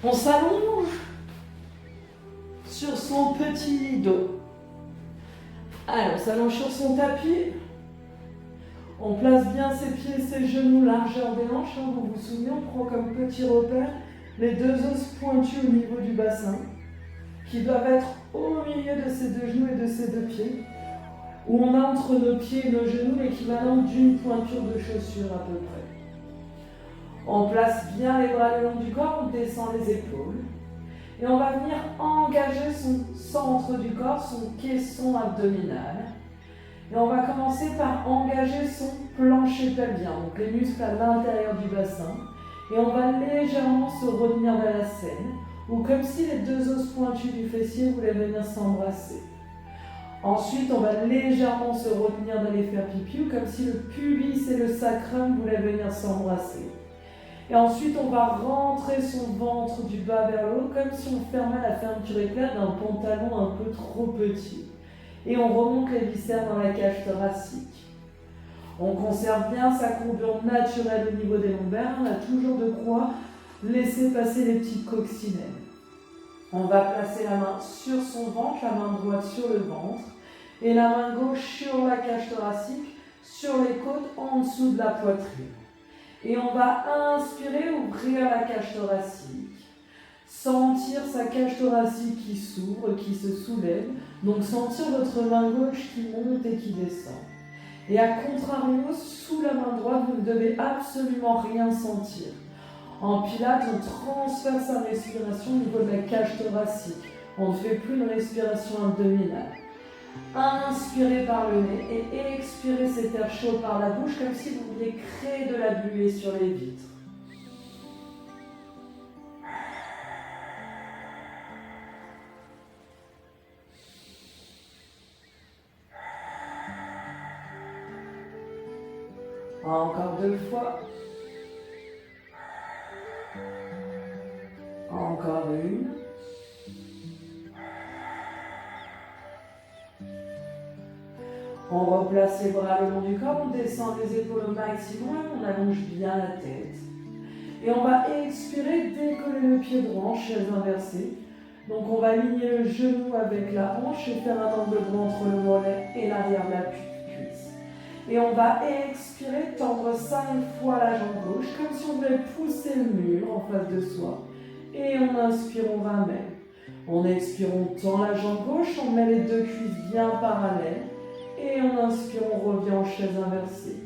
On s'allonge sur son petit dos. Allez, on s'allonge sur son tapis. On place bien ses pieds et ses genoux, largeur des hanches. Vous vous souvenez, on prend comme petit repère les deux os pointus au niveau du bassin, qui doivent être au milieu de ses deux genoux et de ses deux pieds, où on a entre nos pieds et nos genoux l'équivalent d'une pointure de chaussure à peu près. On place bien les bras le long du corps, on descend les épaules. Et on va venir engager son centre du corps, son caisson abdominal. Et on va commencer par engager son plancher pelvien, donc les muscles à l'intérieur du bassin. Et on va légèrement se retenir vers la scène, ou comme si les deux os pointus du fessier voulaient venir s'embrasser. Ensuite, on va légèrement se retenir d'aller faire pipi, ou comme si le pubis et le sacrum voulaient venir s'embrasser. Et ensuite, on va rentrer son ventre du bas vers le haut, comme si on fermait la fermeture éclair d'un pantalon un peu trop petit. Et on remonte les viscères dans la cage thoracique. On conserve bien sa courbure naturelle au niveau des lombaires. On a toujours de quoi laisser passer les petites coccinelles. On va placer la main sur son ventre, la main droite sur le ventre, et la main gauche sur la cage thoracique, sur les côtes, en dessous de la poitrine. Et on va inspirer, ouvrir la cage thoracique, sentir sa cage thoracique qui s'ouvre, qui se soulève, donc sentir votre main gauche qui monte et qui descend. Et à contrario, sous la main droite, vous ne devez absolument rien sentir. En pilates, on transfère sa respiration au niveau de la cage thoracique. On ne fait plus une respiration abdominale. Inspirez par le nez et expirez cet air chaud par la bouche comme si vous vouliez créer de la buée sur les vitres. Encore 2 fois. Encore une. On replace les bras le long du corps, on descend les épaules au maximum, on allonge bien la tête. Et on va expirer, décoller le pied droit en chaise inversée. Donc on va aligner le genou avec la hanche et faire un angle droit entre le mollet et l'arrière de la cuisse. Et on va expirer, tendre 5 fois la jambe gauche, comme si on voulait pousser le mur en face de soi. Et on inspire, on ramène. On expire, on tend la jambe gauche, on met les deux cuisses bien parallèles. Et on inspire, on revient en chaise inversée.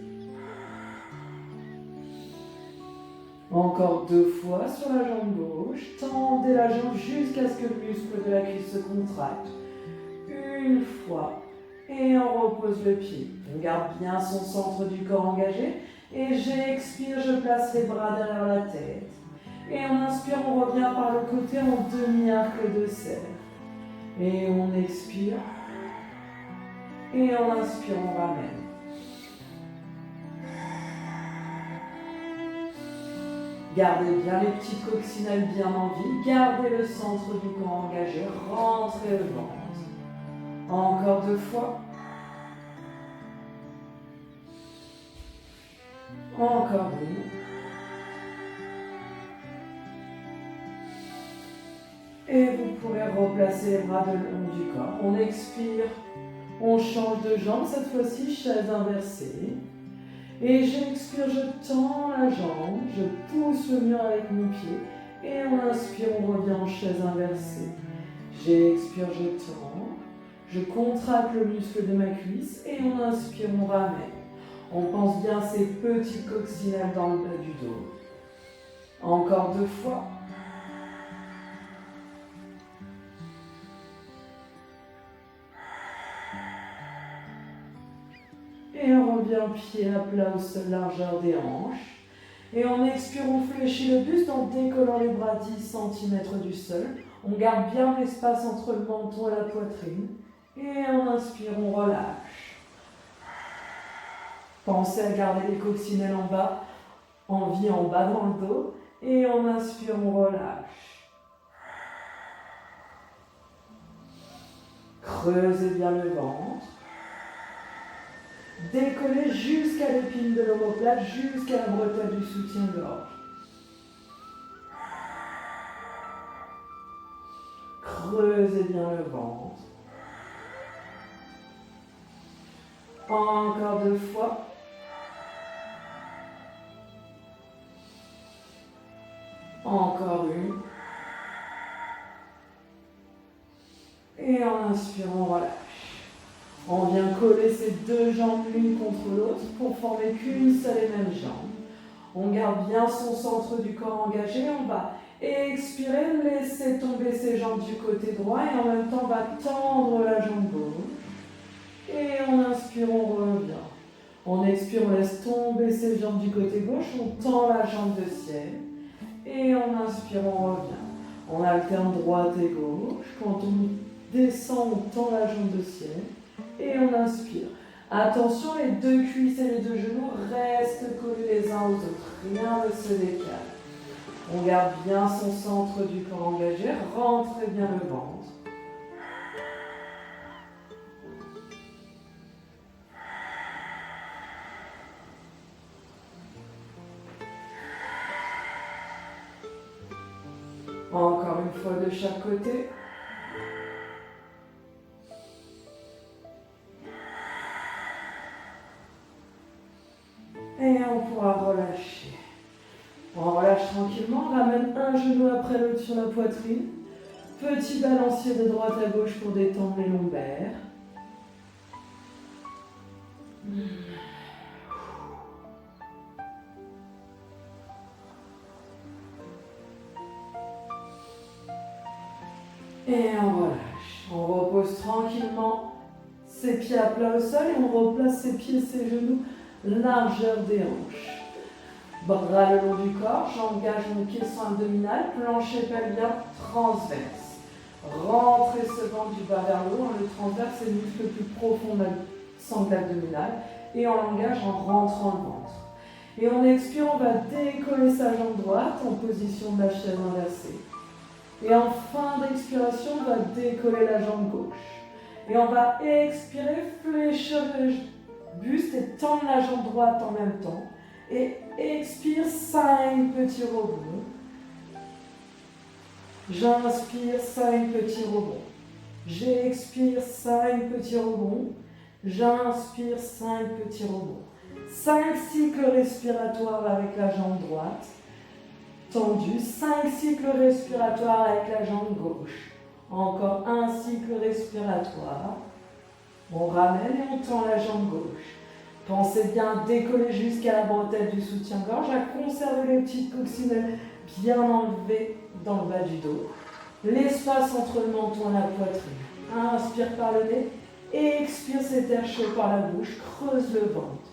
Encore 2 fois sur la jambe gauche. Tendez la jambe jusqu'à ce que le muscle de la cuisse se contracte. 1 fois. Et on repose le pied. On garde bien son centre du corps engagé. Et j'expire, je place les bras derrière la tête. Et on inspire, on revient par le côté en demi-arc de cercle. Et on expire. Et on inspire, on ramène. Gardez bien les petites coccinelles bien en vie. Gardez le centre du corps engagé. Rentrez le ventre. Encore 2 fois. Encore une. Et vous pourrez replacer les bras le long du corps. On expire. On change de jambe, cette fois-ci, chaise inversée. Et j'expire, je tends la jambe, je pousse le mur avec mon pied. Et on inspire, on revient en chaise inversée. J'expire, je tends. Je contracte le muscle de ma cuisse. Et on inspire, on ramène. On pense bien ces petites coccinelles dans le bas du dos. Encore 2 fois. Et on revient pied à plat au sol, largeur des hanches. Et on expire, on fléchit le buste en décollant les bras 10 cm du sol. On garde bien l'espace entre le menton et la poitrine. Et on inspire, on relâche. Pensez à garder les coccinelles en bas, en vie en bas dans le dos. Et on inspire, on relâche. Creusez bien le ventre. Décollez jusqu'à l'épine de l'omoplate, jusqu'à la bretelle du soutien-gorge. creusez bien le ventre. Encore 2 fois. Encore une. Et en inspirant, on relâche. On vient coller ces 2 jambes l'une contre l'autre pour former qu'une seule et même jambe. On garde bien son centre du corps engagé. On va expirer, laisser tomber ses jambes du côté droit et en même temps on va tendre la jambe gauche. Et en inspire, on revient. On expire, on laisse tomber ses jambes du côté gauche, on tend la jambe de ciel. Et en inspire, on revient. On alterne droite et gauche. Quand on descend, on tend la jambe de ciel. Et on inspire. Attention, les 2 cuisses et les 2 genoux restent collés les uns aux autres. Rien ne se décale. On garde bien son centre du corps engagé. Rentrez bien le ventre. Encore une fois de chaque côté. Et on pourra relâcher. On relâche tranquillement, on ramène un genou après l'autre sur la poitrine. Petit balancier de droite à gauche pour détendre les lombaires. Et on relâche. On repose tranquillement ses pieds à plat au sol et on replace ses pieds et ses genoux largeur des hanches. Bras le long du corps, j'engage mon caisson abdominal, plancher pelvien transverse. Rentrez ce ventre du bas vers le haut, le transverse c'est le muscle le plus profond de la sangle abdominale et on l'engage en rentrant le ventre. Et en expirant, on va décoller sa jambe droite en position de la chaise inversée. Et en fin d'expiration, on va décoller la jambe gauche. Et on va expirer, fléchir le buste et tendre la jambe droite en même temps. Et expire, 5 petits rebonds. J'inspire, 5 petits rebonds. J'expire, 5 petits rebonds. J'inspire, 5 petits rebonds. 5 cycles respiratoires avec la jambe droite tendue. 5 cycles respiratoires avec la jambe gauche. Encore un cycle respiratoire. On ramène et on tend la jambe gauche. Pensez bien à décoller jusqu'à la bretelle du soutien-gorge, à conserver les petites coccinelles bien enlevées dans le bas du dos. L'espace entre le menton et la poitrine. Inspire par le nez, expire cet air chaud par la bouche, creuse le ventre.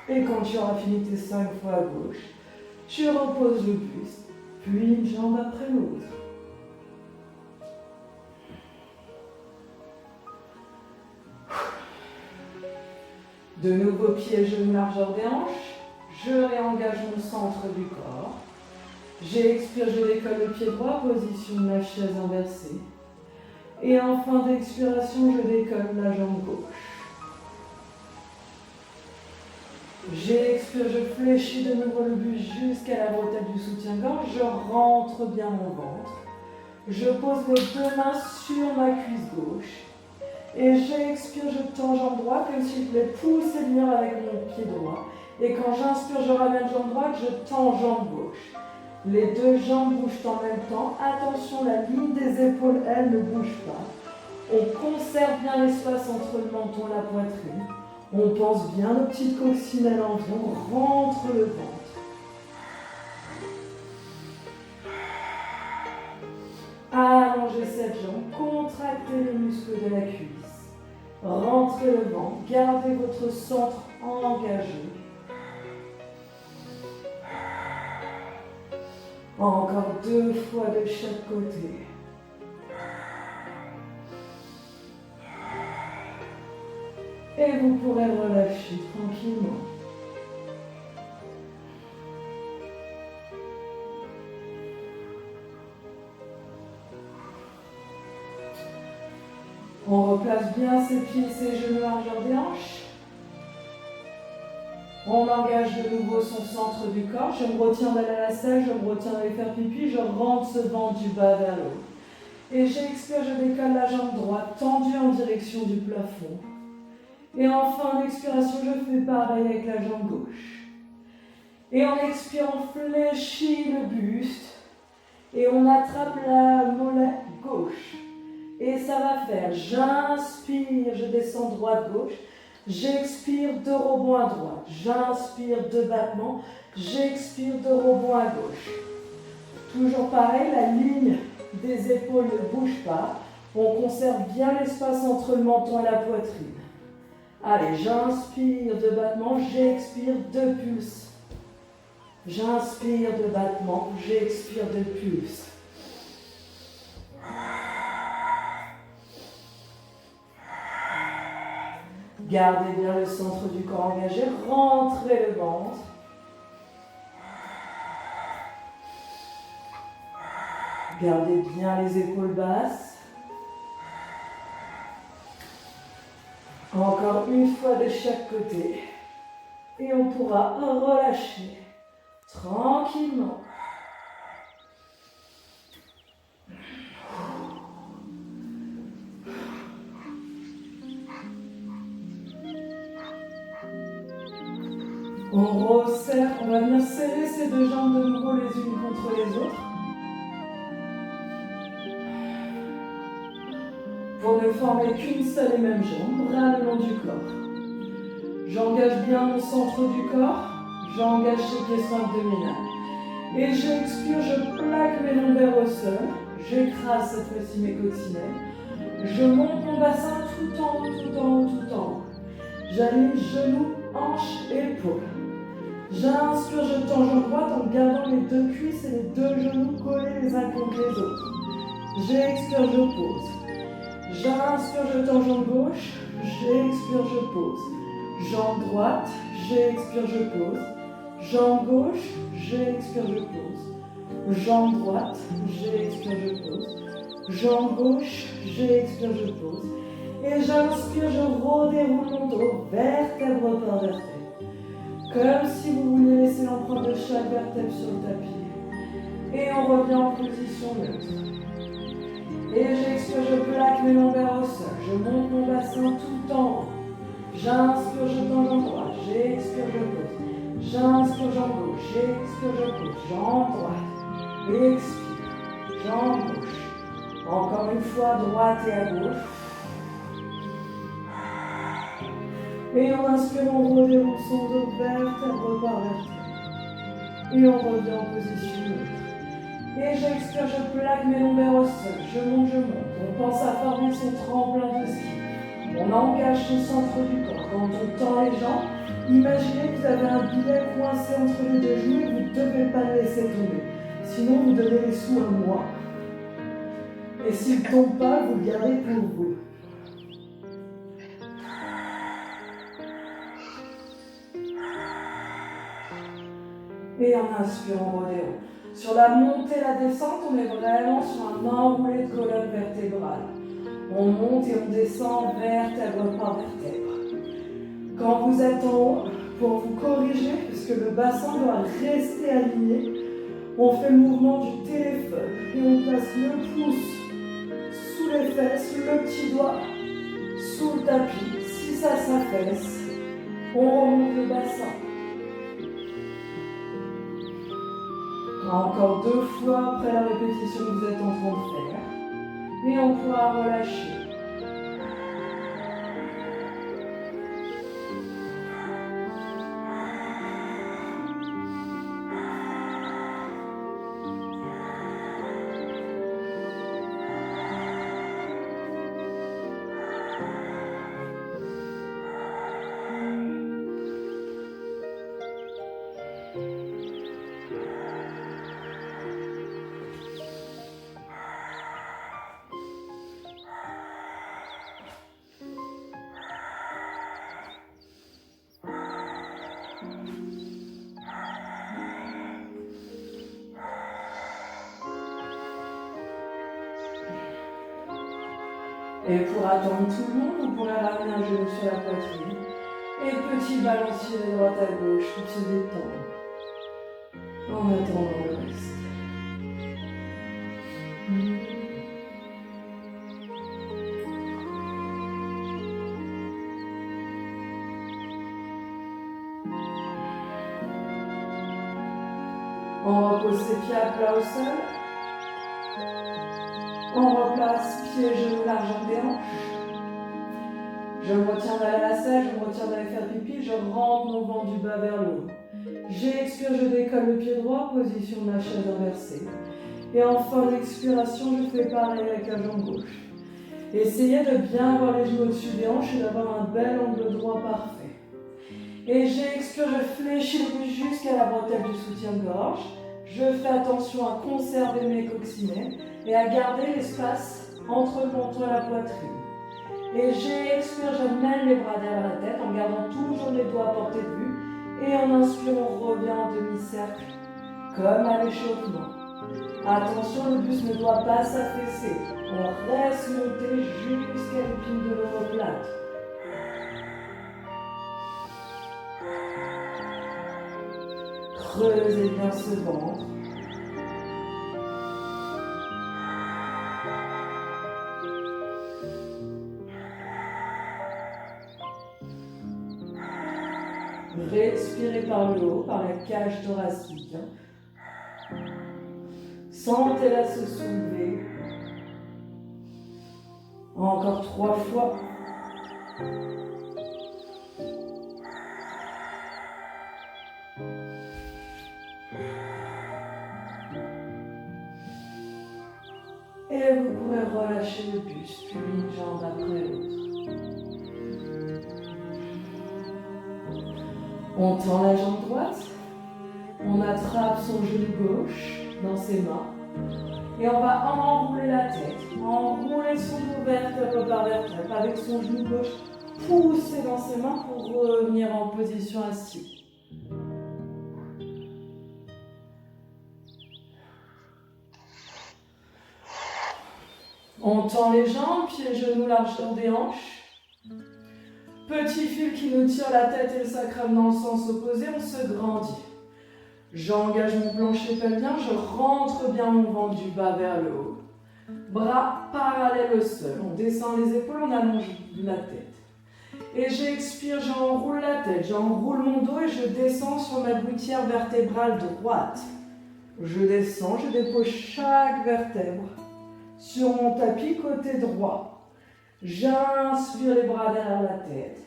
Et quand tu auras fini tes 5 fois à gauche, tu reposes le buste, puis une jambe après l'autre. De nouveau pieds et genoux largeur des hanches. Je réengage mon centre du corps. J'expire, je décolle le pied droit, position de la chaise inversée. Et en fin d'expiration, je décolle la jambe gauche. J'expire, je fléchis de nouveau le buste jusqu'à la bretelle du soutien-gorge. Je rentre bien mon ventre. Je pose les 2 mains sur ma cuisse gauche. Et j'expire, je tends jambe droite comme si je voulais pousser le mur avec mon pied droit. Et quand j'inspire, je ramène jambe droite, je tends jambe gauche. Les 2 jambes bougent en même temps. Attention, la ligne des épaules, elle, ne bouge pas. On conserve bien l'espace entre le menton et la poitrine. On pense bien aux petites coccinelles en vie. On rentre le ventre. Allongez cette jambe, contractez les muscles de la cuisse. Rentrez le ventre, gardez votre centre engagé. Encore 2 fois de chaque côté. Et vous pourrez relâcher tranquillement. On replace bien ses pieds et ses genoux largeur des hanches. On engage de nouveau son centre du corps. Je me retiens d'aller à la salle, je me retiens d'aller faire pipi, je rentre ce ventre du bas vers le haut. Et j'expire, je décale la jambe droite, tendue en direction du plafond. Et en fin d'expiration, je fais pareil avec la jambe gauche. Et en expirant, on fléchit le buste. Et on attrape la molette gauche. Et ça va faire, j'inspire, je descends droite-gauche. J'expire, 2 rebonds à droite. J'inspire, 2 battements. J'expire, 2 rebonds à gauche. Toujours pareil, la ligne des épaules ne bouge pas. On conserve bien l'espace entre le menton et la poitrine. Allez, j'inspire, 2 battements. J'expire, 2 pulses. J'inspire, 2 battements. J'expire, 2 pulses. Gardez bien le centre du corps engagé, rentrez le ventre. Gardez bien les épaules basses. Encore une fois de chaque côté. Et on pourra relâcher tranquillement. On resserre, on va venir serrer ces 2 jambes de nouveau les unes contre les autres. Pour ne former qu'une seule et même jambe, bras le long du corps. J'engage bien mon centre du corps, j'engage ces pieds abdominales. Et j'expire, je plaque mes lombaires au sol, j'écrase cette fois-ci mes coccinelles. Je monte mon bassin tout en haut, tout en haut, tout en haut. J'aligne genoux, hanches, épaules. J'inspire, je tends jambe droite en gardant les 2 cuisses et les 2 genoux collés les uns contre les autres. J'expire, je pose. J'inspire, je tends jambe gauche. J'expire, je pose. Jambe droite. J'expire, je pose. Jambe gauche. J'expire, je pose. Jambe droite. J'expire, je pose. Jambe gauche. J'expire, je pose. Et j'inspire, je redéroule mon dos, vertèbre par vertèbre. Comme si vous vouliez laisser l'empreinte de chaque vertèbre sur le tapis. Et on revient en position neutre. Et j'expire, je plaque mes lombaires au sol. Je monte mon bassin tout en haut. J'inspire, je tends jambe droite. J'expire, je pose. J'inspire, jambe gauche. J'expire, je pose. Jambe droite. Expire. Jambe gauche. Encore une fois, droite et à gauche. Et en inspirant, on redéroule son dos vertèbre par vertèbre. Et on revient en position neutre. Et j'expire, je plaque mes lombaires au sol. Je monte, je monte. On pense à former son tremplin de ski. On engage son centre du corps. Quand on tend les jambes, imaginez que vous avez un billet coincé entre les 2 genoux et vous ne devez pas le laisser tomber. Sinon, vous donnez les sous à moi. Et s'il ne tombe pas, vous le gardez pour vous. Et en inspirant, on redéroule. Sur la montée et la descente, on est vraiment sur un enroulé de colonne vertébrale. On monte et on descend vertèbre par vertèbre. Quand vous êtes en haut, pour vous corriger, puisque le bassin doit rester aligné, on fait le mouvement du téléphone et on place le pouce sous les fesses, le petit doigt sous le tapis. Si ça s'affaisse, on remonte le bassin. Encore 2 fois après la répétition que vous êtes en train de faire. Et on pourra relâcher. Et pour attendre tout le monde, vous pourrez ramener un genou sur la poitrine. Et petit balancier de droite à gauche pour se détendre. En attendant le reste. On repose ses pieds à plat au sol. On replace pieds, genoux larges en déhanche. Je me retiens d'aller à la selle, je me retiens d'aller faire pipi, je rentre mon vent du bas vers le haut. J'expire, je décolle le pied droit, position de la chaise inversée. Et en fin d'expiration, je fais pareil avec la jambe gauche. Essayez de bien avoir les genoux au-dessus des hanches et d'avoir un bel angle droit parfait. Et j'expire, je fléchis le buste jusqu'à la bretelle du soutien-gorge. Je fais attention à conserver mes coccinelles et à garder l'espace entre le menton et la poitrine. Et j'expire, j'amène les bras derrière la tête en gardant toujours les doigts à portée de vue. Et en inspirant, on revient en demi-cercle, comme à l'échauffement. Attention, le buste ne doit pas s'affaisser. On reste monté jusqu'à l'épine de l'omoplate. Creusez bien ce ventre. Respirez par le haut, par la cage thoracique. Sentez-la se soulever. Encore 3 fois. Et vous pourrez relâcher le buste, puis une jambe après l'autre. On tend la jambe droite, on attrape son genou gauche dans ses mains et on va enrouler la tête, enrouler son dos vertèbre par vertèbre avec son genou gauche poussé dans ses mains pour revenir en position assise. On tend les jambes, pieds, genoux, largeur des hanches. Petit fil qui nous tire la tête et le sacrum dans le sens opposé, on se grandit. J'engage mon plancher pelvien, je rentre bien mon ventre du bas vers le haut. Bras parallèles au sol, on descend les épaules, on allonge la tête. Et j'expire, j'enroule la tête, j'enroule mon dos et je descends sur ma gouttière vertébrale droite. Je descends, je dépose chaque vertèbre sur mon tapis côté droit. J'inspire les bras derrière la tête.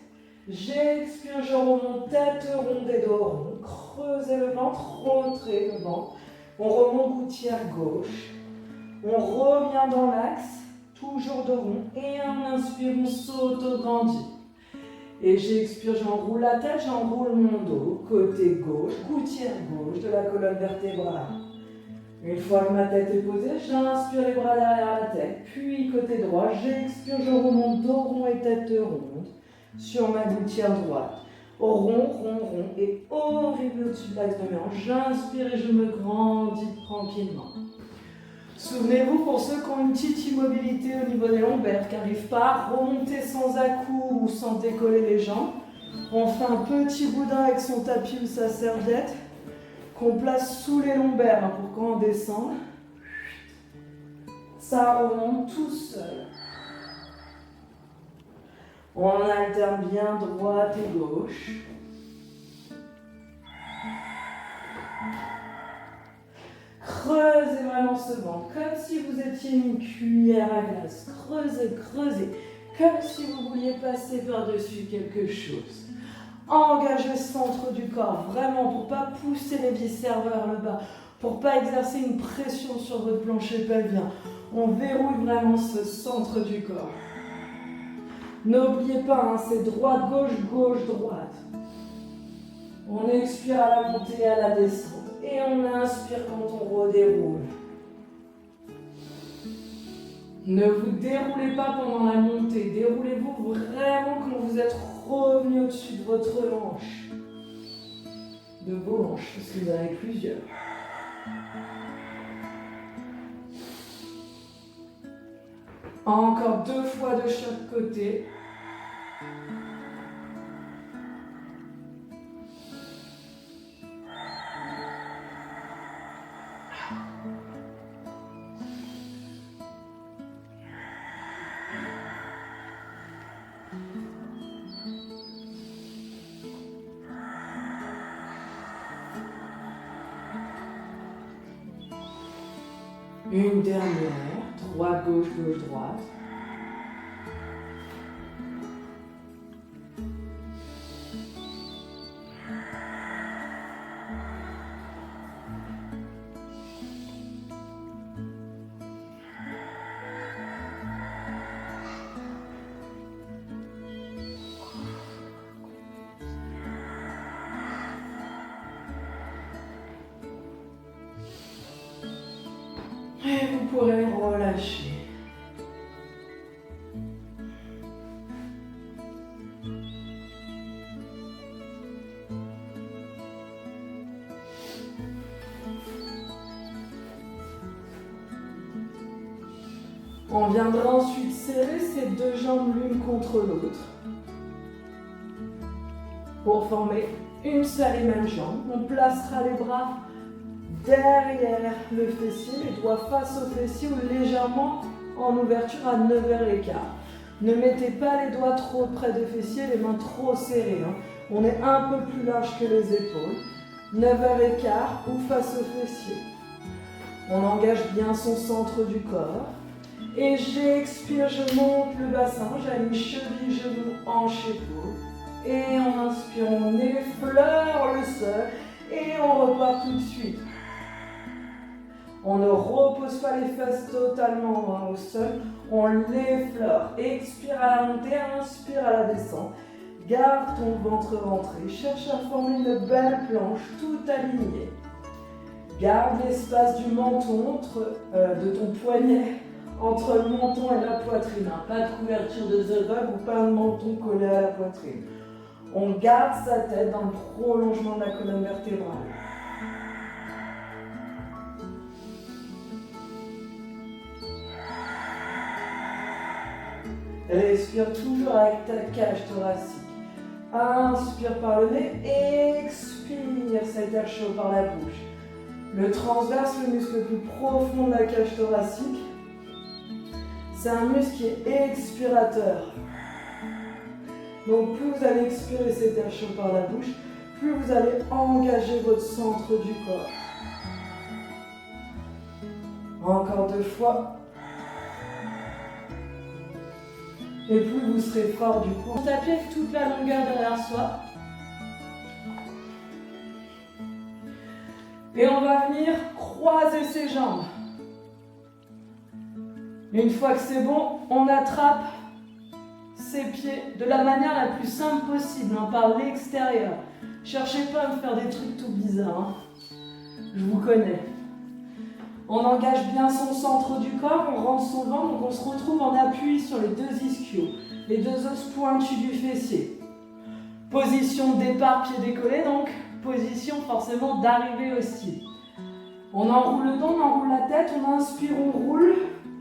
J'expire, je remonte tête ronde et dos rond. Creusez le ventre, rentrez le ventre. On remonte gouttière gauche. On revient dans l'axe, toujours dos rond. Et en inspire, on s'auto-grandit. Et j'expire, j'enroule la tête, j'enroule mon dos. Côté gauche, gouttière gauche de la colonne vertébrale. Une fois que ma tête est posée, j'inspire les bras derrière la tête, puis côté droit, j'expire, je remonte dos rond et tête ronde sur ma gouttière droite. Au rond, rond, rond et horrible au-dessus de l'axe de mes hanches. J'inspire et je me grandis tranquillement. Souvenez-vous, pour ceux qui ont une petite immobilité au niveau des lombaires, qui n'arrivent pas à remonter sans à-coups ou sans décoller les jambes, on fait un petit boudin avec son tapis ou sa serviette, qu'on place sous les lombaires pour quand on descend, ça remonte tout seul. On alterne bien droite et gauche. Creusez vraiment ce ventre, comme si vous étiez une cuillère à glace. Creusez, creusez, comme si vous vouliez passer par-dessus quelque chose. Engagez le centre du corps, vraiment, pour ne pas pousser les viscères vers le bas, pour ne pas exercer une pression sur votre plancher pelvien. On verrouille vraiment ce centre du corps. N'oubliez pas, c'est droite, gauche, gauche, droite. On expire à la montée et à la descente. Et on inspire quand on redéroule. Ne vous déroulez pas pendant la montée. Déroulez-vous vraiment quand vous êtes revenu au-dessus de votre hanche. De vos hanches, parce que vous en avez plusieurs. Encore 2 fois de chaque côté. Une dernière, droite, gauche, gauche, droite. Et vous pourrez relâcher. On viendra ensuite serrer ces deux jambes l'une contre l'autre pour former une seule et même jambe. On placera les bras derrière le fessier, les doigts face au fessier ou légèrement en ouverture à 9h15. Ne mettez pas les doigts trop près des fessiers, les mains trop serrées. On est un peu plus large que les épaules. 9h15 ou face au fessier. On engage bien son centre du corps. Et j'expire, je monte le bassin, j'aligne cheville, genoux, hanche, épaule. Et on inspire, on effleure le sol et on repart tout de suite. On ne repose pas les fesses totalement au sol, on l'effleure. Expire à la montée, inspire à la descente. Garde ton ventre rentré, cherche à former une belle planche tout alignée. Garde l'espace du menton, de ton poignet, entre le menton et la poitrine. Pas de couverture de the rug ou pas de menton collé à la poitrine. On garde sa tête dans le prolongement de la colonne vertébrale. Respire toujours avec ta cage thoracique. Inspire par le nez, expire cet air chaud par la bouche. Le transverse, le muscle le plus profond de la cage thoracique, c'est un muscle qui est expirateur. Donc plus vous allez expirer cet air chaud par la bouche, plus vous allez engager votre centre du corps. Encore 2 fois. Et plus vous serez fort du coup. Tapez toute la longueur derrière soi. Et on va venir croiser ses jambes. Une fois que c'est bon, on attrape ses pieds de la manière la plus simple possible, par l'extérieur. Cherchez pas à me faire des trucs tout bizarres. Je vous connais. On engage bien son centre du corps, on rentre son ventre, donc on se retrouve en appui sur les deux ischios, les deux os pointus du fessier. Position de départ, pied décollé, donc position forcément d'arrivée aussi. On enroule le dos, on enroule la tête, on inspire, on roule,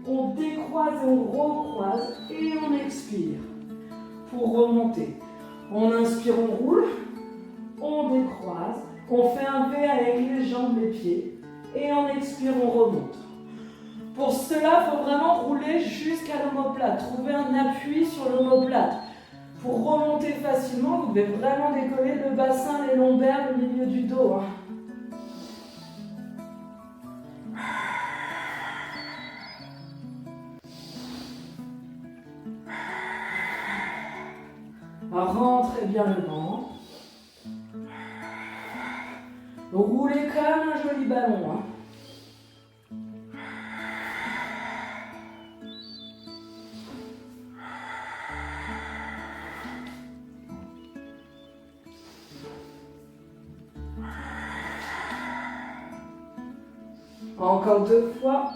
on décroise et on recroise et on expire pour remonter. On inspire, on roule, on décroise, on fait un V avec les jambes, les pieds. Et on expire, on remonte. Pour cela, il faut vraiment rouler jusqu'à l'omoplate. Trouver un appui sur l'omoplate. Pour remonter facilement, vous devez vraiment décoller le bassin, les lombaires, le milieu du dos. Rentrez bien le ventre. Roulez comme un joli ballon. Encore 2 fois.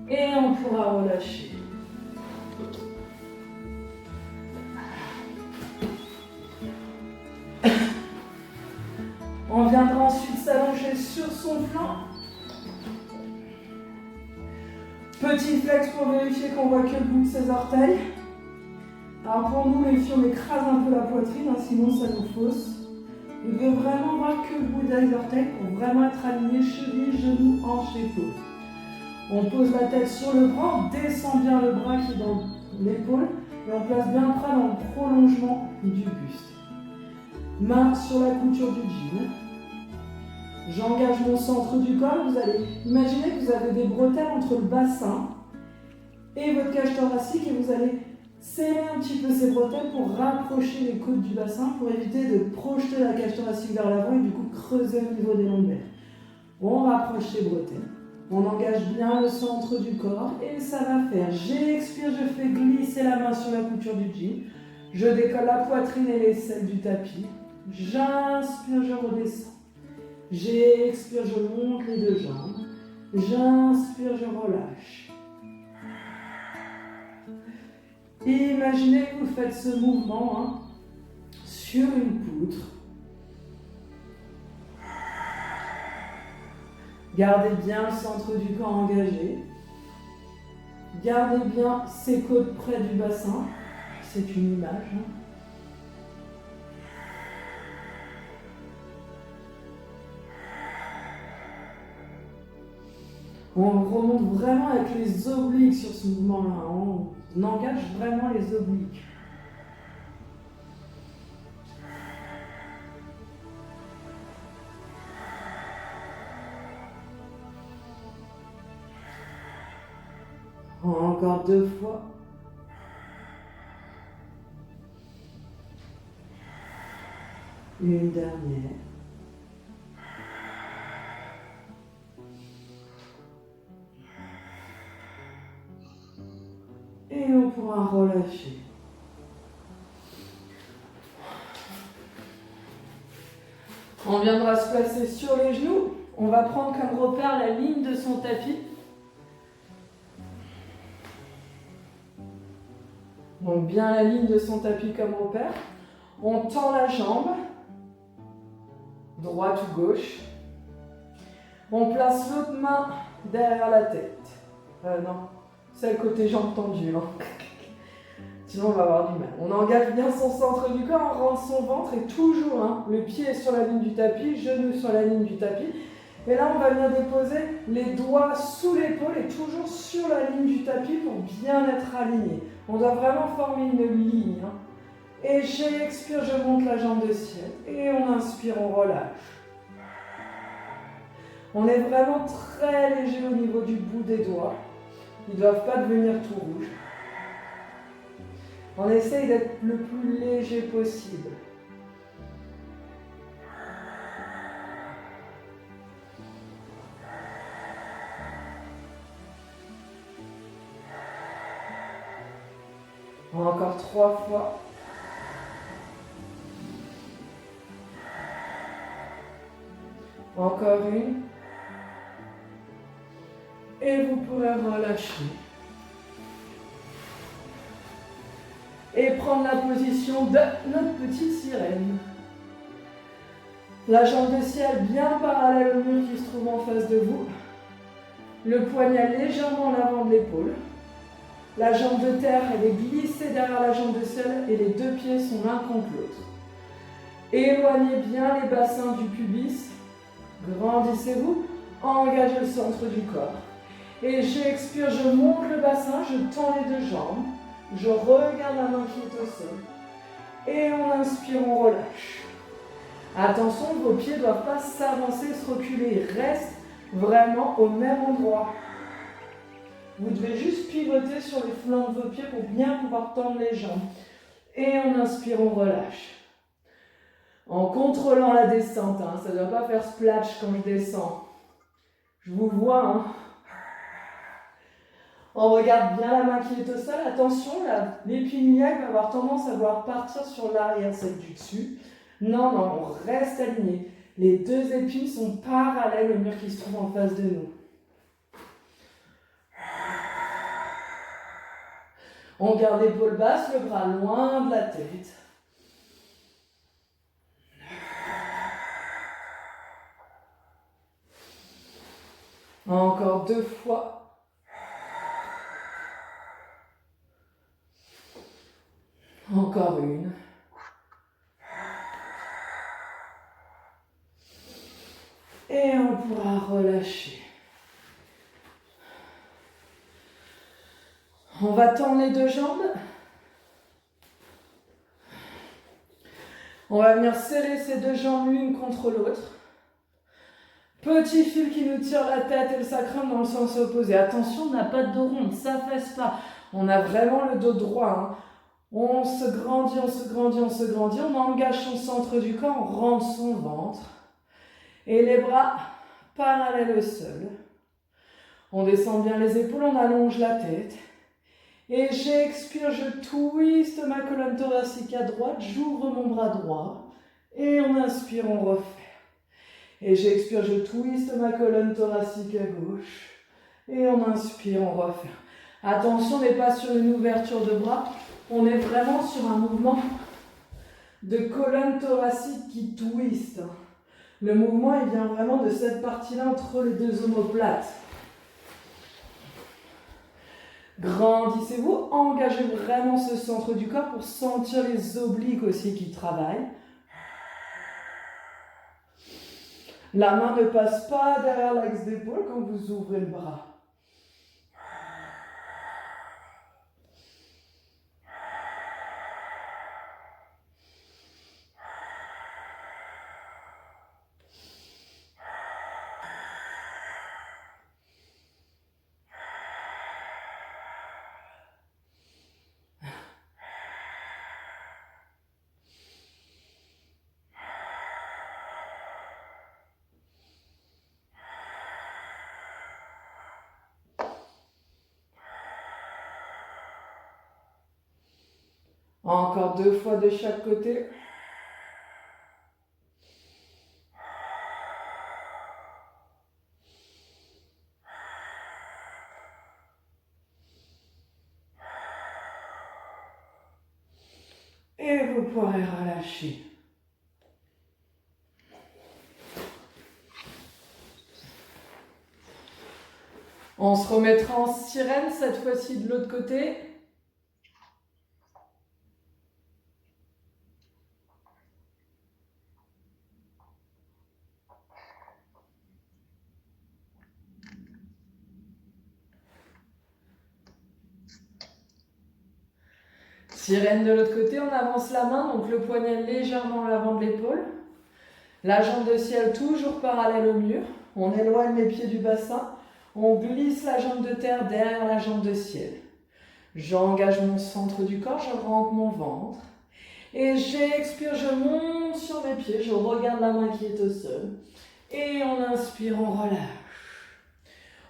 Et on pourra relâcher. On viendra ensuite s'allonger sur son flanc. Petit flex pour vérifier qu'on voit que le bout de ses orteils. Alors pour nous, les filles, on écrase un peu la poitrine, sinon ça nous fausse. Vous devez vraiment voir que le bout des orteils pour vraiment être aligné, cheville, genoux, hanche, épaule. On pose la tête sur le bras, on descend bien le bras qui est dans l'épaule Et on place bien le bras dans le prolongement du buste. Main sur la couture du jean. J'engage mon centre du corps. Vous allez imaginer que vous avez des bretelles entre le bassin et votre cage thoracique et vous allez serrer un petit peu ces bretelles pour rapprocher les côtes du bassin pour éviter de projeter la cage thoracique vers l'avant et du coup creuser au niveau des lombaires. On rapproche les bretelles. On engage bien le centre du corps et ça va faire. J'expire, je fais glisser la main sur la couture du jean. Je décolle la poitrine et l'aisselle du tapis. J'inspire, je redescends. J'expire, je monte les deux jambes. J'inspire, je relâche. Imaginez que vous faites ce mouvement sur une poutre. Gardez bien le centre du corps engagé. Gardez bien ses côtes près du bassin. C'est une image. On remonte vraiment avec les obliques sur ce mouvement-là. On engage vraiment les obliques. Encore 2 fois. Une dernière. Et on pourra relâcher. On viendra se placer sur les genoux. On va prendre comme repère la ligne de son tapis. Donc bien la ligne de son tapis comme repère. On tend la jambe, droite ou gauche. On place l'autre main derrière la tête. Non, c'est le côté jambe tendue. Sinon on va avoir du mal. On engage bien son centre du corps, on rentre son ventre et toujours le pied est sur la ligne du tapis, genou sur la ligne du tapis. Et là on va venir déposer les doigts sous l'épaule et toujours sur la ligne du tapis pour bien être aligné. On doit vraiment former une ligne. Et j'expire, je monte la jambe de ciel. Et on inspire, on relâche. On est vraiment très léger au niveau du bout des doigts. Ils ne doivent pas devenir tout rouges. On essaye d'être le plus léger possible. Encore 3 fois. Encore une. Et vous pourrez relâcher. Et prendre la position de notre petite sirène. La jambe de ciel bien parallèle au mur qui se trouve en face de vous. Le poignet légèrement en avant de l'épaule. La jambe de terre, elle est glissée derrière la jambe de ciel et les deux pieds sont l'un contre l'autre. Éloignez bien les bassins du pubis. Grandissez-vous. Engagez le centre du corps. Et j'expire, je monte le bassin, je tends les deux jambes. Je regarde la main qui est au sol. Et on inspire, on relâche. Attention, vos pieds ne doivent pas s'avancer, se reculer. Ils restent vraiment au même endroit. Vous devez juste pivoter sur les flancs de vos pieds pour bien pouvoir tendre les jambes. Et on inspire, on relâche. En contrôlant la descente, ça ne doit pas faire splash quand je descends. Je vous vois, On regarde bien la main qui est au sol. Attention, l'épine iliaque va avoir tendance à vouloir partir sur l'arrière, celle du dessus. Non, on reste aligné. Les deux épines sont parallèles au mur qui se trouve en face de nous. On garde l'épaule basse, le bras loin de la tête. Encore 2 fois. Encore une. Et on pourra relâcher. On va tendre les deux jambes. On va venir serrer ces deux jambes l'une contre l'autre. Petit fil qui nous tire la tête et le sacrum dans le sens opposé. Attention, on n'a pas de dos rond, on ne s'affaisse pas. On a vraiment le dos droit. Hein. On se grandit, on se grandit, on se grandit. On engage son centre du corps, on rentre son ventre. Et les bras parallèles au sol. On descend bien les épaules, on allonge la tête. Et j'expire, je twiste ma colonne thoracique à droite, j'ouvre mon bras droit. Et on inspire, on refait. Et j'expire, je twiste ma colonne thoracique à gauche. Et on inspire, on refait. Attention, on n'est pas sur une ouverture de bras. On est vraiment sur un mouvement de colonne thoracique qui twiste. Le mouvement, il vient vraiment de cette partie-là entre les deux omoplates. Grandissez-vous, engagez vraiment ce centre du corps pour sentir les obliques aussi qui travaillent. La main ne passe pas derrière l'axe d'épaule quand vous ouvrez le bras. Encore 2 fois de chaque côté. Et vous pourrez relâcher. On se remettra en sirène, cette fois-ci de l'autre côté. Sirène de l'autre côté, on avance la main, donc le poignet légèrement à l'avant de l'épaule. La jambe de ciel toujours parallèle au mur. On éloigne les pieds du bassin. On glisse la jambe de terre derrière la jambe de ciel. J'engage mon centre du corps, je rentre mon ventre. Et j'expire, je monte sur mes pieds, je regarde la main qui est au sol. Et on inspire, on relâche.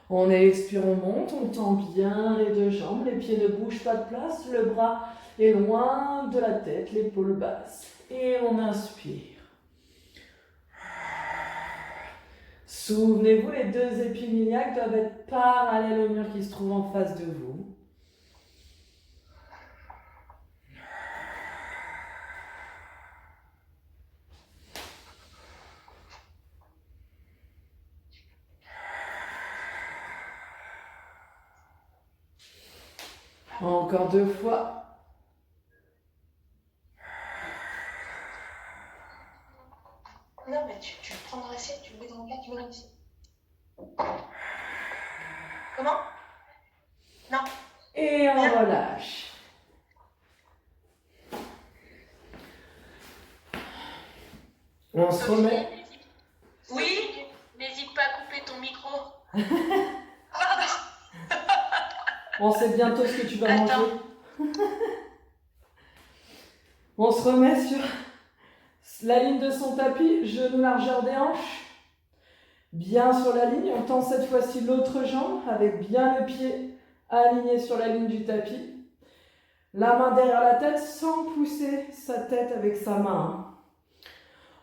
On expire, on monte, on tend bien les deux jambes, les pieds ne bougent pas de place, le bras est loin de la tête, l'épaule basse. Et on inspire. Souvenez-vous, les deux épines iliaques doivent être parallèles au mur qui se trouve en face de vous. Encore 2 fois. Non, mais tu prends dans l'assiette, tu le mets dans le plat, tu mets dans l'assiette. Comment? Non. Et on relâche. On se remet. Oui? N'hésite pas à couper ton micro. On sait bientôt ce que tu vas manger. On se remet sur la ligne de son tapis, genou largeur des hanches. Bien sur la ligne, on tend cette fois-ci l'autre jambe avec bien le pied aligné sur la ligne du tapis. La main derrière la tête sans pousser sa tête avec sa main.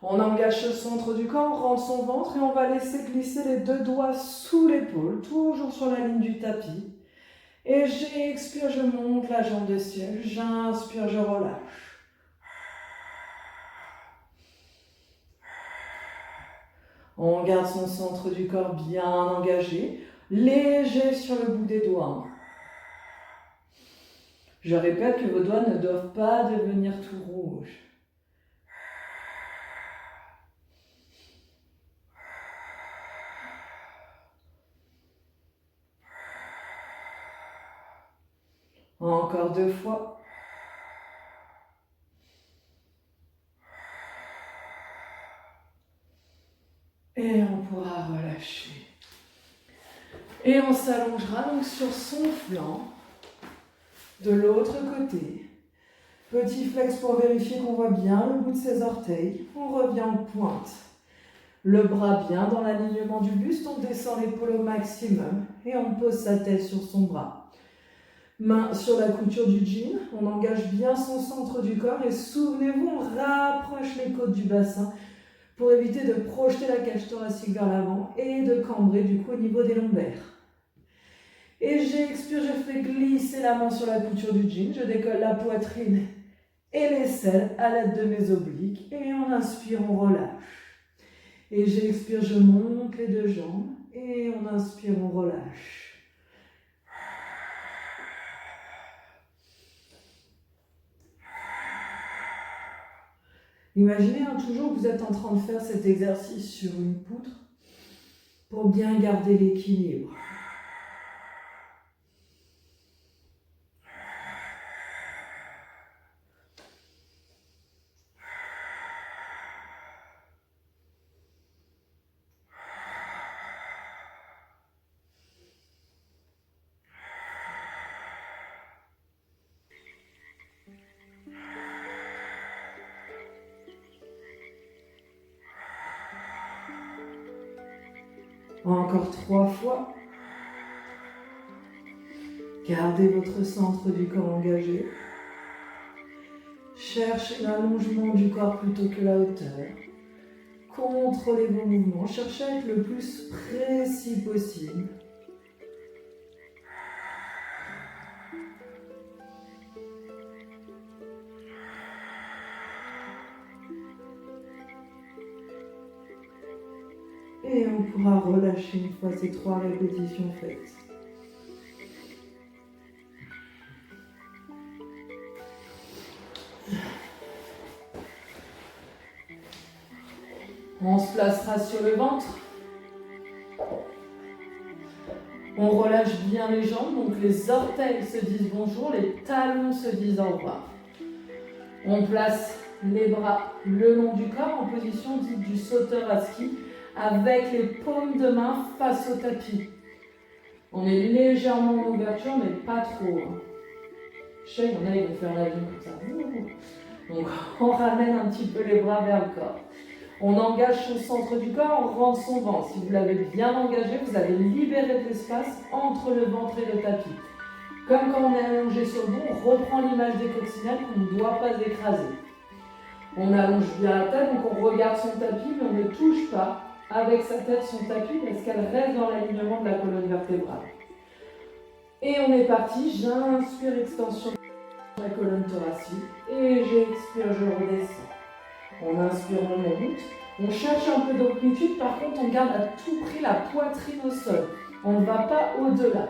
On engage le centre du corps, on rentre son ventre et on va laisser glisser les deux doigts sous l'épaule, toujours sur la ligne du tapis. Et j'expire, je monte la jambe de ciel, j'inspire, je relâche. On garde son centre du corps bien engagé, léger sur le bout des doigts. Je répète que vos doigts ne doivent pas devenir tout rouges. Encore 2 fois. Et on s'allongera donc sur son flanc, de l'autre côté. Petit flex pour vérifier qu'on voit bien le bout de ses orteils. On revient en pointe. Le bras bien dans l'alignement du buste, on descend l'épaule au maximum et on pose sa tête sur son bras. Main sur la couture du jean, on engage bien son centre du corps et souvenez-vous, on rapproche les côtes du bassin pour éviter de projeter la cage thoracique vers l'avant et de cambrer du coup au niveau des lombaires. Et j'expire, je fais glisser la main sur la couture du jean, je décolle la poitrine et l'aisselle à l'aide de mes obliques et on inspire, on relâche. Et j'expire, je monte les deux jambes et on inspire, on relâche. Imaginez toujours que vous êtes en train de faire cet exercice sur une poutre pour bien garder l'équilibre. Encore 3 fois. Gardez votre centre du corps engagé. Cherchez l'allongement du corps plutôt que la hauteur. Contrôlez vos mouvements. Cherchez à être le plus précis possible. Et on pourra relâcher une fois ces 3 répétitions faites. On se placera sur le ventre. On relâche bien les jambes, donc les orteils se disent bonjour, les talons se disent au revoir. On place les bras le long du corps en position dite du sauteur à ski, avec les paumes de main face au tapis. On est légèrement en ouverture, mais pas trop. Je sais, il y en a, ils vont faire l'avion comme ça. Donc, on ramène un petit peu les bras vers le corps. On engage son centre du corps, on rentre son ventre. Si vous l'avez bien engagé, vous avez libéré de l'espace entre le ventre et le tapis. Comme quand on est allongé sur le dos, on reprend l'image des coccinelles qu'on ne doit pas écraser. On allonge bien la tête, donc on regarde son tapis, mais on ne touche pas avec sa tête son tapis parce qu'elle reste dans l'alignement de la colonne vertébrale. Et on est parti, j'inspire, extension de la colonne thoracique et j'expire, je redescends. On inspire, on monte, on cherche un peu d'amplitude, par contre on garde à tout prix la poitrine au sol. On ne va pas au-delà.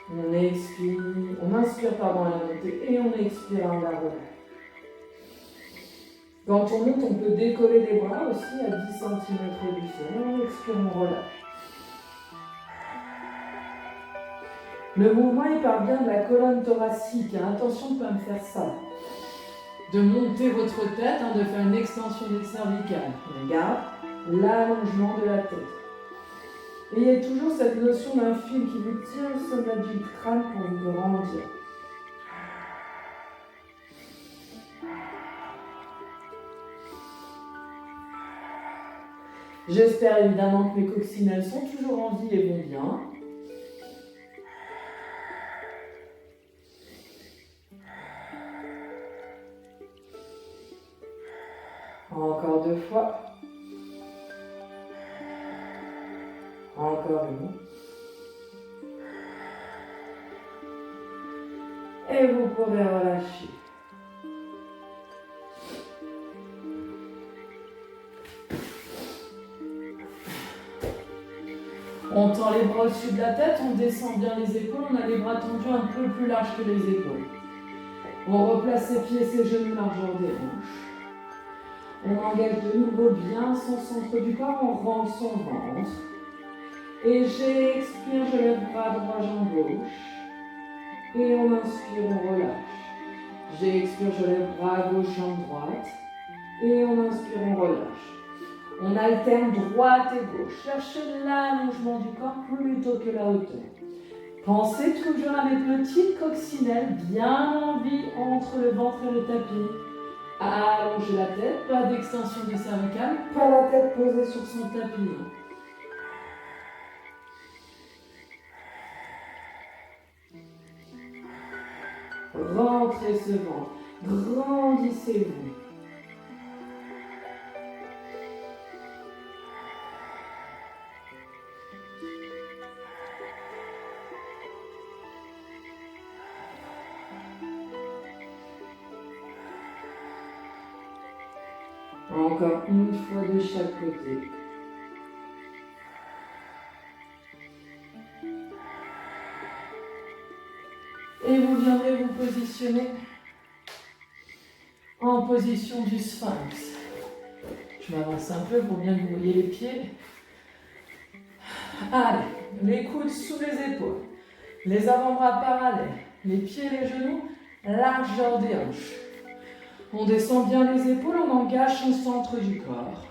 On expire, on inspire à la montée et on expire à la relâche. Quand on monte, on peut décoller les bras aussi à 10 cm du sol. On expire, on relâche. Le mouvement, il part bien de la colonne thoracique. Attention de ne pas me faire ça. De monter votre tête, de faire une extension des cervicales. On garde l'allongement de la tête. Et il y a toujours cette notion d'un fil qui vous tient au sommet du crâne pour vous grandir. J'espère évidemment que mes coccinelles sont toujours en vie et vont bien. Encore 2 fois. Encore une. Et vous pourrez relâcher. On tend les bras au-dessus de la tête, on descend bien les épaules, on a les bras tendus un peu plus larges que les épaules. On replace ses pieds et ses genoux largeur des hanches. On engage de nouveau bien son centre du corps, on rentre son ventre. Et j'expire, je lève bras droit, jambe gauche. Et on inspire, on relâche. J'expire, je lève bras gauche, jambe droite. Et on inspire, on relâche. On alterne droite et gauche. Cherchez l'allongement du corps plutôt que la hauteur. Pensez toujours à mes petites coccinelles bien en vie entre le ventre et le tapis. Allongez la tête, pas d'extension du cervical, pas la tête posée sur son tapis. Rentrez ce ventre, grandissez-vous. Encore une fois de chaque côté. Et vous viendrez vous positionner en position du sphinx. Je m'avance un peu pour bien que vous voyez les pieds. Allez, les coudes sous les épaules, les avant-bras parallèles, les pieds et les genoux, largeur des hanches. On descend bien les épaules, on engage son centre du corps.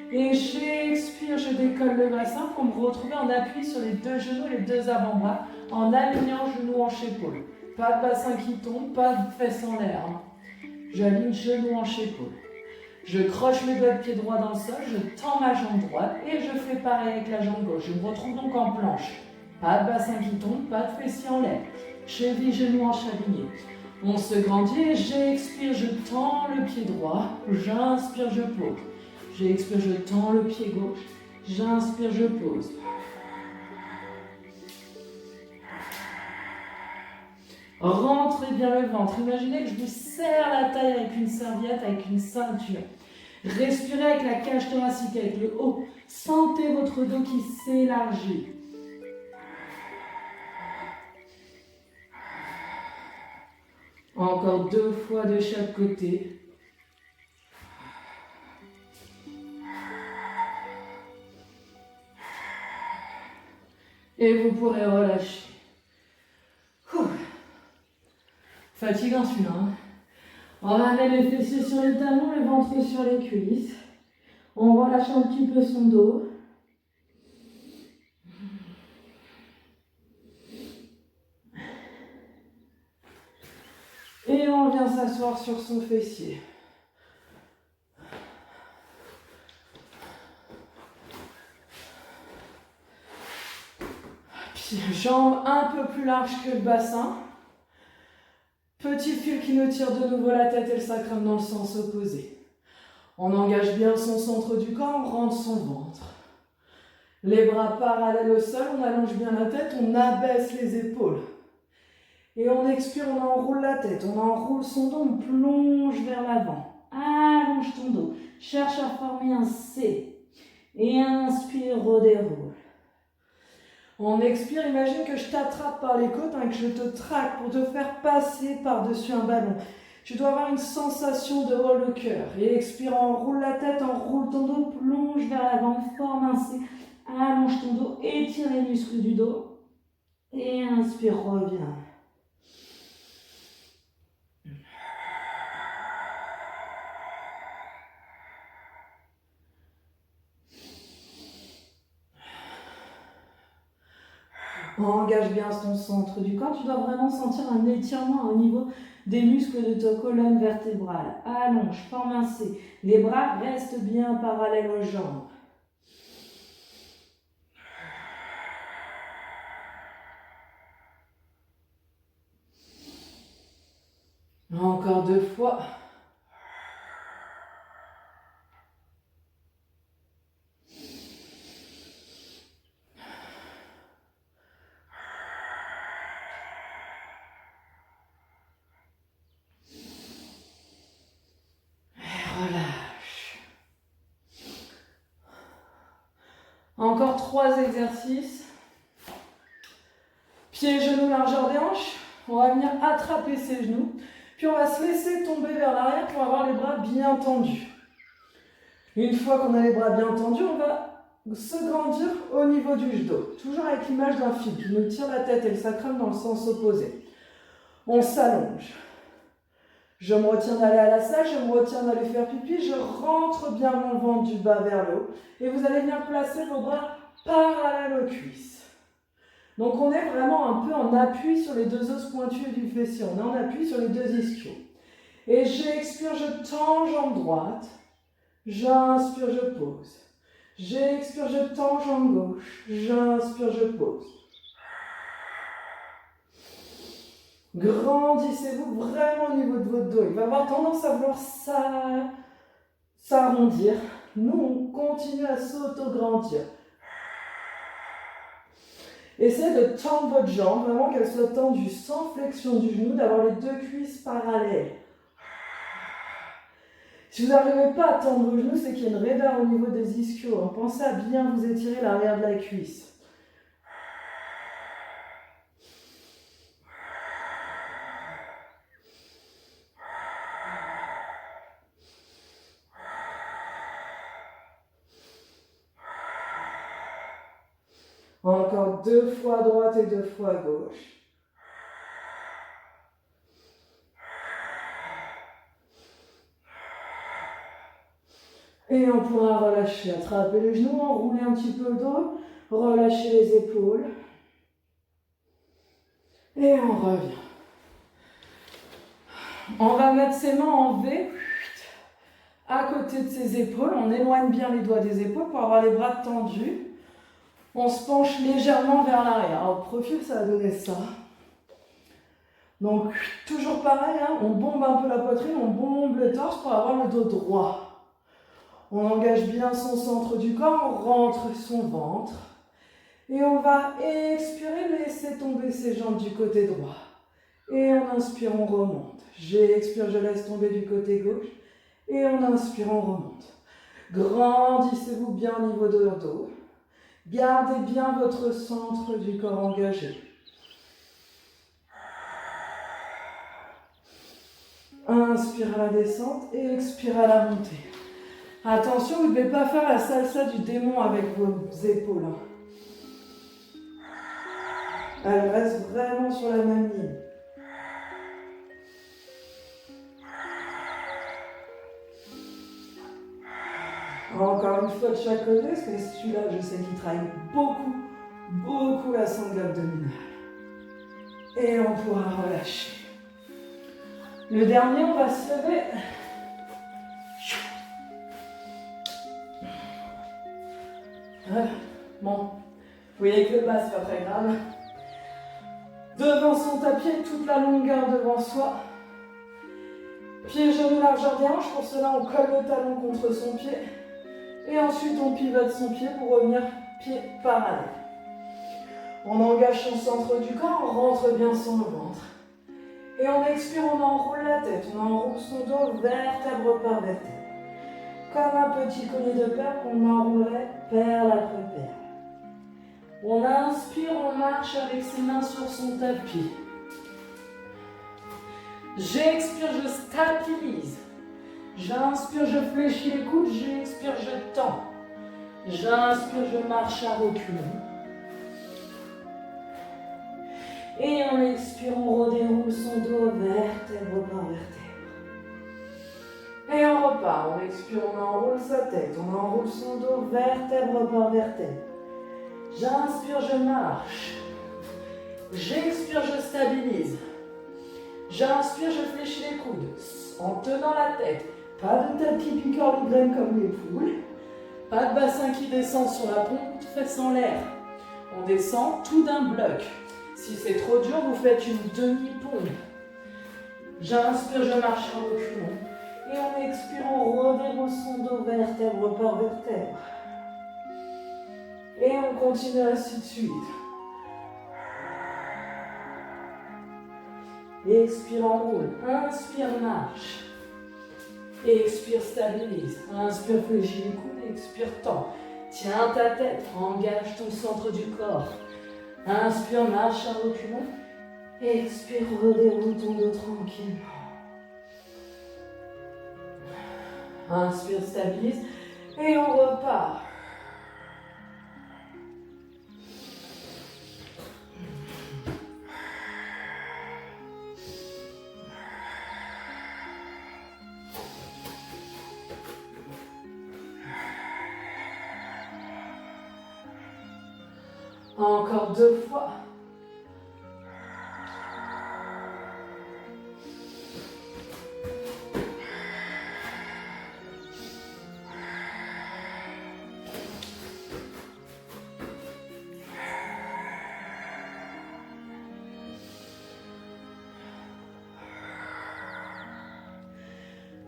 Et j'expire, je décolle le bassin pour me retrouver en appui sur les deux genoux, les deux avant-bras, en alignant genoux, hanches, épaules. Pas de bassin qui tombe, pas de fesses en l'air. J'aligne genoux, hanches, épaules. Je croche mes doigts de pied droit dans le sol, je tends ma jambe droite et je fais pareil avec la jambe gauche. Je me retrouve donc en planche. Pas de bassin qui tombe, pas de fessiers en l'air. Cheville, genoux, hanches alignés. On se grandit et j'expire, je tends le pied droit, j'inspire, je pose. J'expire, je tends le pied gauche, j'inspire, je pose. Rentrez bien le ventre. Imaginez que je vous serre la taille avec une serviette, avec une ceinture. Respirez avec la cage thoracique, avec le haut. Sentez votre dos qui s'élargit. Encore 2 fois de chaque côté. Et vous pourrez relâcher. Fatigant celui-là. Hein. On ramène les fessiers sur les talons, le ventre sur les cuisses. On relâche un petit peu son dos. Et on vient s'asseoir sur son fessier. Puis jambes un peu plus larges que le bassin. Petit fil qui nous tire de nouveau la tête et le sacrum dans le sens opposé. On engage bien son centre du corps, on rentre son ventre. Les bras parallèles au sol, on allonge bien la tête, on abaisse les épaules. Et on expire, on enroule la tête, on enroule son dos, on plonge vers l'avant. Allonge ton dos, cherche à former un C. Et inspire, redéroule. On expire, imagine que je t'attrape par les côtes, que je te traque pour te faire passer par-dessus un ballon. Tu dois avoir une sensation de haut le cœur. Et expire, enroule la tête, enroule ton dos, plonge vers l'avant, forme un C. Allonge ton dos, étire les muscles du dos. Et inspire, reviens. Engage bien ton centre du corps. Tu dois vraiment sentir un étirement au niveau des muscles de ta colonne vertébrale. Allonge, forme un C. Les bras restent bien parallèles aux jambes. Encore 2 fois. Relâche. Encore 3 exercices. Pieds, genoux, largeur des hanches. On va venir attraper ses genoux. Puis on va se laisser tomber vers l'arrière pour avoir les bras bien tendus. Une fois qu'on a les bras bien tendus, on va se grandir au niveau du dos. Toujours avec l'image d'un fil qui nous tire la tête et le sacrum dans le sens opposé. On s'allonge. Je me retiens d'aller à la salle, je me retiens d'aller faire pipi, je rentre bien mon ventre du bas vers le haut. Et vous allez venir placer vos bras parallèles aux cuisses. Donc on est vraiment un peu en appui sur les deux os pointus du fessier. On est en appui sur les deux ischios. Et j'expire, je tends jambe droite. J'inspire, je pose. J'expire, je tends jambe gauche. J'inspire, je pose. Grandissez-vous vraiment au niveau de votre dos. Il va avoir tendance à vouloir s'arrondir. Nous, on continue à s'auto-grandir. Essayez de tendre votre jambe, vraiment qu'elle soit tendue sans flexion du genou, d'avoir les deux cuisses parallèles. Si vous n'arrivez pas à tendre vos genoux, c'est qu'il y a une raideur au niveau des ischios. Pensez à bien vous étirer l'arrière de la cuisse. Encore 2 fois à droite et 2 fois à gauche. Et on pourra relâcher, attraper les genoux, enrouler un petit peu le dos, relâcher les épaules. Et on revient. On va mettre ses mains en V à côté de ses épaules. On éloigne bien les doigts des épaules pour avoir les bras tendus. On se penche légèrement vers l'arrière. Alors, au profil, ça va donner ça. Donc, toujours pareil, hein, on bombe un peu la poitrine, on bombe le torse pour avoir le dos droit. On engage bien son centre du corps, on rentre son ventre. Et on va expirer, laisser tomber ses jambes du côté droit. Et on inspire, on remonte. J'expire, je laisse tomber du côté gauche. Et on inspire, on remonte. Grandissez-vous bien au niveau de leur dos. Gardez bien votre centre du corps engagé. Inspire à la descente et expire à la montée. Attention, vous ne devez pas faire la salsa du démon avec vos épaules. Elle reste vraiment sur la même ligne. Encore une fois de chaque côté, parce que celui-là, je sais qu'il travaille beaucoup la sangle abdominale. Et on pourra relâcher. Le dernier, on va se lever. Voilà. Bon, vous voyez que le bas, c'est pas très grave. Devant son tapis, toute la longueur devant soi. Pieds, genoux, largeur des hanches. Pour cela, on colle le talon contre son pied. Et ensuite, on pivote son pied pour revenir pied parallèle. On engage son centre du corps, on rentre bien son ventre. Et on expire, on enroule la tête. On enroule son dos vertèbre par vertèbre. Comme un petit collier de perles qu'on enroulerait perle après perle. On inspire, on marche avec ses mains sur son tapis. J'expire, je stabilise. J'inspire, je fléchis les coudes. J'expire, je tends. J'inspire, je marche à reculons. Et en expire, on redéroule son dos vertèbre par vertèbre. Et on repart. On expire, on enroule sa tête. On enroule son dos vertèbre par vertèbre. J'inspire, je marche. J'expire, je stabilise. J'inspire, je fléchis les coudes. En tenant la tête. Pas de tête qui pique en migraine comme les poules. Pas de bassin qui descend sur la pompe, fesses en l'air. On descend tout d'un bloc. Si c'est trop dur, vous faites une demi-pompe. J'inspire, je marche en reculant. Et en expirant, on redéroule son dos vertèbre par vertèbre. Et on continue ainsi de suite. Expire, enroule. Inspire, marche. Expire, stabilise. Inspire, fléchis les coudes. Expire, tends. Tiens ta tête. Engage ton centre du corps. Inspire, marche à reculons. Expire, redéroule ton dos tranquillement. Inspire, stabilise. Et on repart. Encore 2 fois.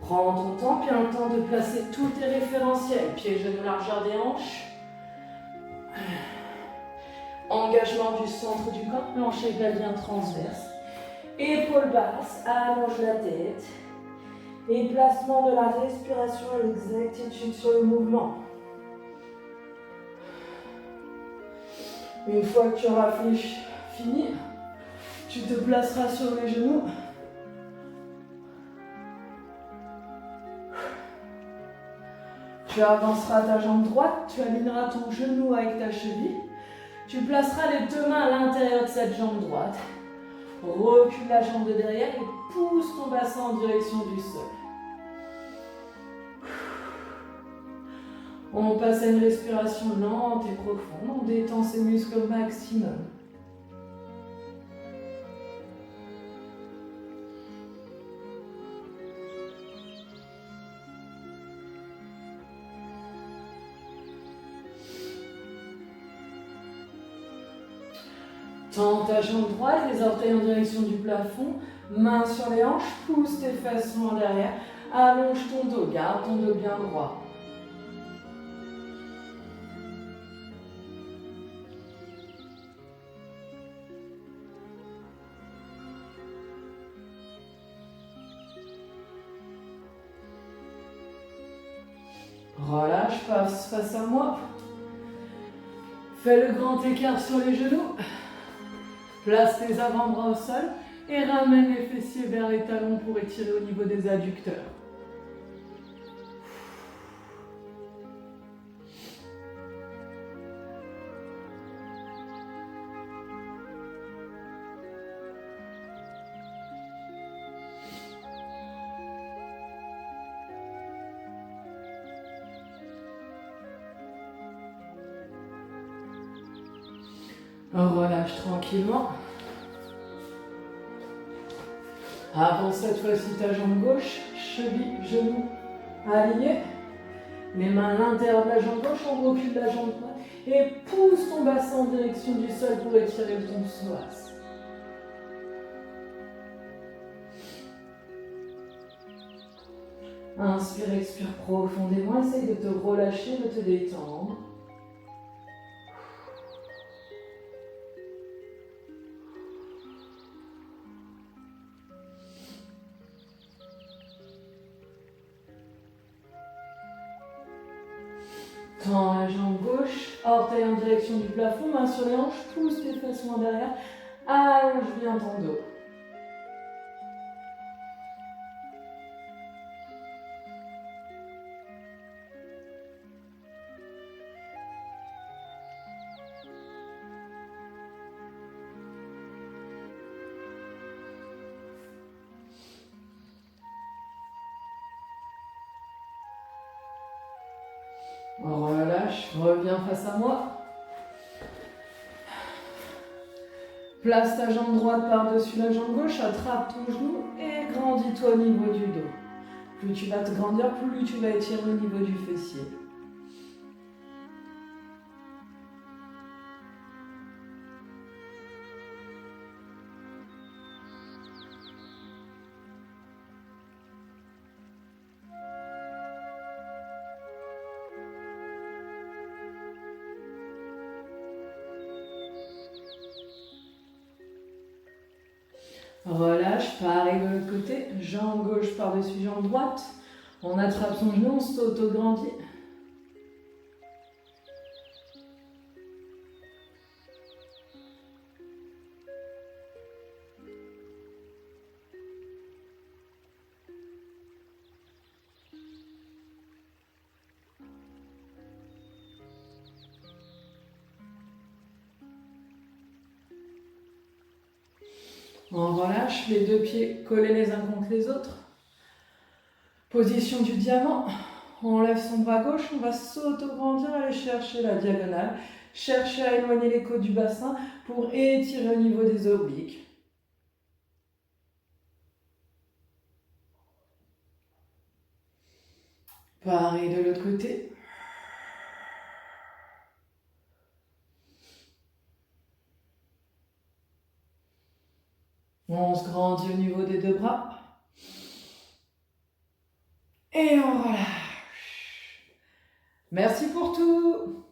Prends ton temps, puis un temps de placer tous tes référentiels. Pieds, genoux, largeur des hanches. Engagement du centre du corps, plancher pelvien transverse. Épaules basses, allonge la tête. Et placement de la respiration et l'exactitude sur le mouvement. Une fois que tu auras fini, tu te placeras sur les genoux. Tu avanceras ta jambe droite, tu aligneras ton genou avec ta cheville. Tu placeras les 2 mains à l'intérieur de cette jambe droite. Recule la jambe de derrière et pousse ton bassin en direction du sol. On passe à une respiration lente et profonde. On détend ses muscles au maximum. Tends ta jambe droite, les orteils en direction du plafond, mains sur les hanches, pousse tes fesses en derrière, allonge ton dos, garde ton dos bien droit. Relâche, passe face à moi. Fais le grand écart sur les genoux. Place tes avant-bras au sol et ramène les fessiers vers les talons pour étirer au niveau des adducteurs. Relâche tranquillement. Avance cette fois-ci ta jambe gauche, cheville, genou alignés. Les mains à l'intérieur de la jambe gauche, on recule la jambe droite et pousse ton bassin en direction du sol pour étirer ton psoas. Inspire, expire profondément, essaye de te relâcher, de te détendre. Tends la jambe gauche, orteil en direction du plafond, main sur les hanches, pousse tes fesses en derrière, allonge bien ton dos. Relâche, reviens face à moi. Place ta jambe droite par-dessus la jambe gauche, attrape ton genou et grandis-toi au niveau du dos. Plus tu vas te grandir, plus tu vas étirer au niveau du fessier. Relâche, pareil de l'autre côté, jambe gauche par-dessus jambe droite. On attrape son genou, on s'auto-grandit. On relâche, les 2 pieds collés les uns contre les autres. Position du diamant. On lève son bras gauche, on va s'auto-grandir, aller chercher la diagonale. cherchez à éloigner les côtes du bassin pour étirer au niveau des obliques. Pareil de l'autre côté. On se grandit au niveau des deux bras. Et on relâche. Merci pour tout.